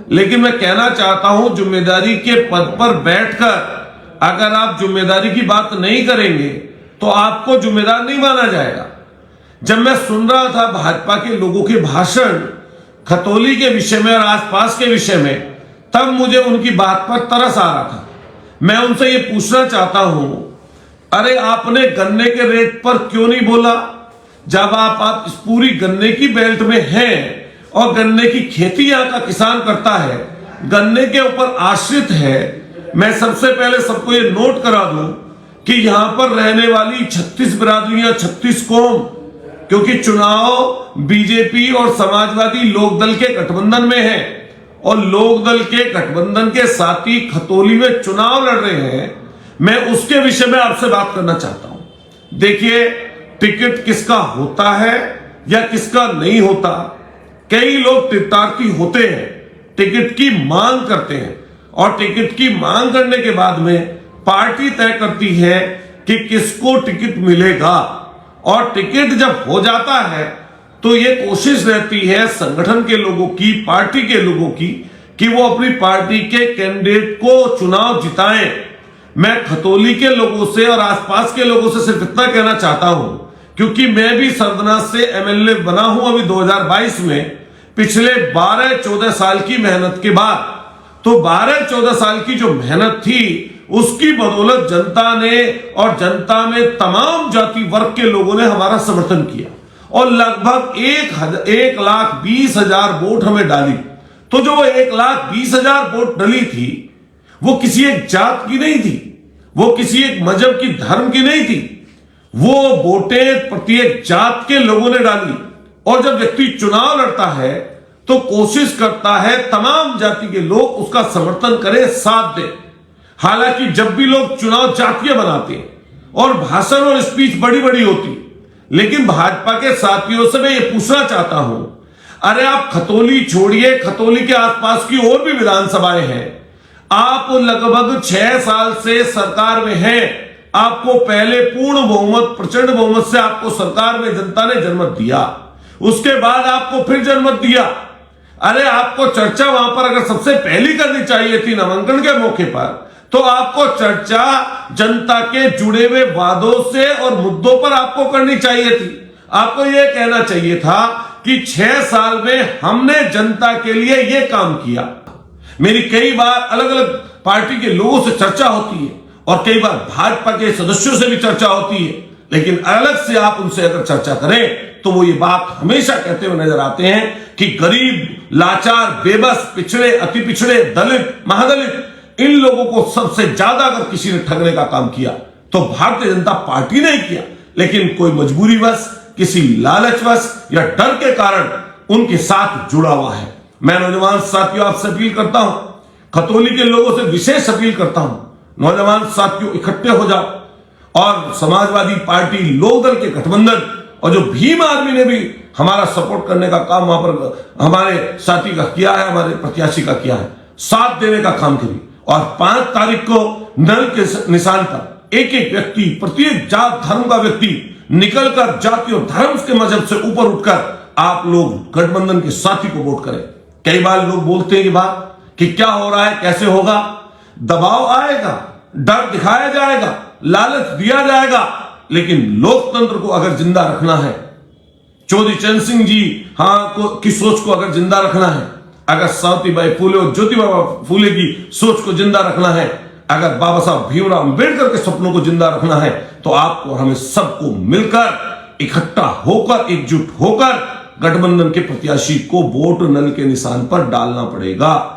लेकिन मैं कहना चाहता हूं जिम्मेदारी के पद पर बैठकर अगर आप जिम्मेदारी की बात नहीं करेंगे तो आपको जिम्मेदार नहीं माना जाएगा। जब मैं सुन रहा था भाजपा के लोगों के भाषण खतौली के विषय में और आसपास के विषय में, तब मुझे उनकी बात पर तरस आ रहा था। मैं उनसे ये पूछना चाहता हूं, अरे आपने गन्ने के रेट पर क्यों नहीं बोला? जब आप इस पूरी गन्ने की बेल्ट में हैं और गन्ने की खेती यहां का किसान करता है, गन्ने के ऊपर आश्रित है। मैं सबसे पहले सबको ये नोट करा दूं कि यहां पर रहने वाली 36 बिरादरियां, 36 कौम, क्योंकि चुनाव बीजेपी और समाजवादी लोकदल के गठबंधन में है और लोकदल के गठबंधन के साथी खतौली में चुनाव लड़ रहे हैं। मैं उसके विषय में आपसे बात करना चाहता हूं। देखिए, टिकट किसका होता है या किसका नहीं होता, कई लोग तीर्थार्थी होते हैं, टिकट की मांग करते हैं और टिकट की मांग करने के बाद में पार्टी तय करती है कि किसको टिकट मिलेगा। और टिकट जब हो जाता है तो यह कोशिश रहती है संगठन के लोगों की, पार्टी के लोगों की, कि वो अपनी पार्टी के कैंडिडेट को चुनाव जिताएं। मैं खतौली के लोगों से और आसपास के लोगों से सिर्फ इतना कहना चाहता हूं, क्योंकि मैं भी सरदना से एमएलए बना हूं अभी 2022 में, पिछले 12-14 साल की मेहनत के बाद। तो 12-14 साल की जो मेहनत थी उसकी बदौलत जनता ने और जनता में तमाम जाति वर्ग के लोगों ने हमारा समर्थन किया और लगभग 1,20,000 वोट हमें डाली। तो जो 1,20,000 वोट डली थी वो किसी एक जात की नहीं थी, वो किसी एक मजहब की, धर्म की नहीं थी, वो वोटें प्रत्येक जात के लोगों ने डाली। और जब व्यक्ति चुनाव लड़ता है तो कोशिश करता है तमाम जाति के लोग उसका समर्थन करें, साथ दें। हालांकि जब भी लोग चुनाव जातीय बनाते हैं और भाषण और स्पीच बड़ी बड़ी होती, लेकिन भाजपा के साथियों से मैं ये पूछना चाहता हूं, अरे आप खतौली छोड़िए, खतौली के आसपास की और भी विधानसभाएं हैं, आप लगभग 6 साल से सरकार में हैं। आपको पहले पूर्ण बहुमत, प्रचंड बहुमत से आपको सरकार में जनता ने जनमत दिया, उसके बाद आपको फिर जनमत दिया। अरे आपको चर्चा वहां पर अगर सबसे पहली करनी चाहिए थी नामांकन के मौके पर, तो आपको चर्चा जनता के जुड़े हुए वादों से और मुद्दों पर आपको करनी चाहिए थी। आपको यह कहना चाहिए था कि 6 साल में हमने जनता के लिए यह काम किया। मेरी कई बार अलग अलग पार्टी के लोगों से चर्चा होती है और कई बार भाजपा के सदस्यों से भी चर्चा होती है, लेकिन अलग से आप उनसे अगर चर्चा करें तो वो ये बात हमेशा कहते हुए नजर आते हैं कि गरीब, लाचार, बेबस, पिछड़े, अति पिछड़े, दलित, महादलित, इन लोगों को सबसे ज्यादा अगर किसी ने ठगने का काम किया तो भारतीय जनता पार्टी ने किया, लेकिन कोई मजबूरीवश, किसी लालचवश या डर के कारण उनके साथ जुड़ा हुआ है। मैं नौजवान साथियों आपसे अपील करता हूं, खतौली के लोगों से विशेष अपील करता हूं, नौजवान साथियों इकट्ठे हो जाओ और समाजवादी पार्टी, लोकदल के गठबंधन और जो भीम आर्मी ने भी हमारा सपोर्ट करने का काम वहां पर हमारे साथी का किया है, हमारे प्रत्याशी का किया है, साथ देने का काम करिए। और 5 तारीख को नल के निशान पर एक एक व्यक्ति, प्रत्येक जात धर्म का व्यक्ति निकलकर जाति और धर्म के मजहब से ऊपर उठकर आप लोग गठबंधन के साथी को वोट करें। कई बार लोग बोलते हैं ये बात कि क्या हो रहा है, कैसे होगा, दबाव आएगा, डर दिखाया जाएगा, लालच दिया जाएगा, लेकिन लोकतंत्र को अगर जिंदा रखना है, चौधरी चरण सिंह जी की सोच को अगर जिंदा रखना है, अगर सावित्रीबाई फुले और ज्योतिबा फुले की सोच को जिंदा रखना है, अगर बाबा साहब भीमराव अंबेडकर के सपनों को जिंदा रखना है, तो आपको और हमें सबको मिलकर, इकट्ठा होकर, एकजुट होकर गठबंधन के प्रत्याशी को वोट नल के निशान पर डालना पड़ेगा।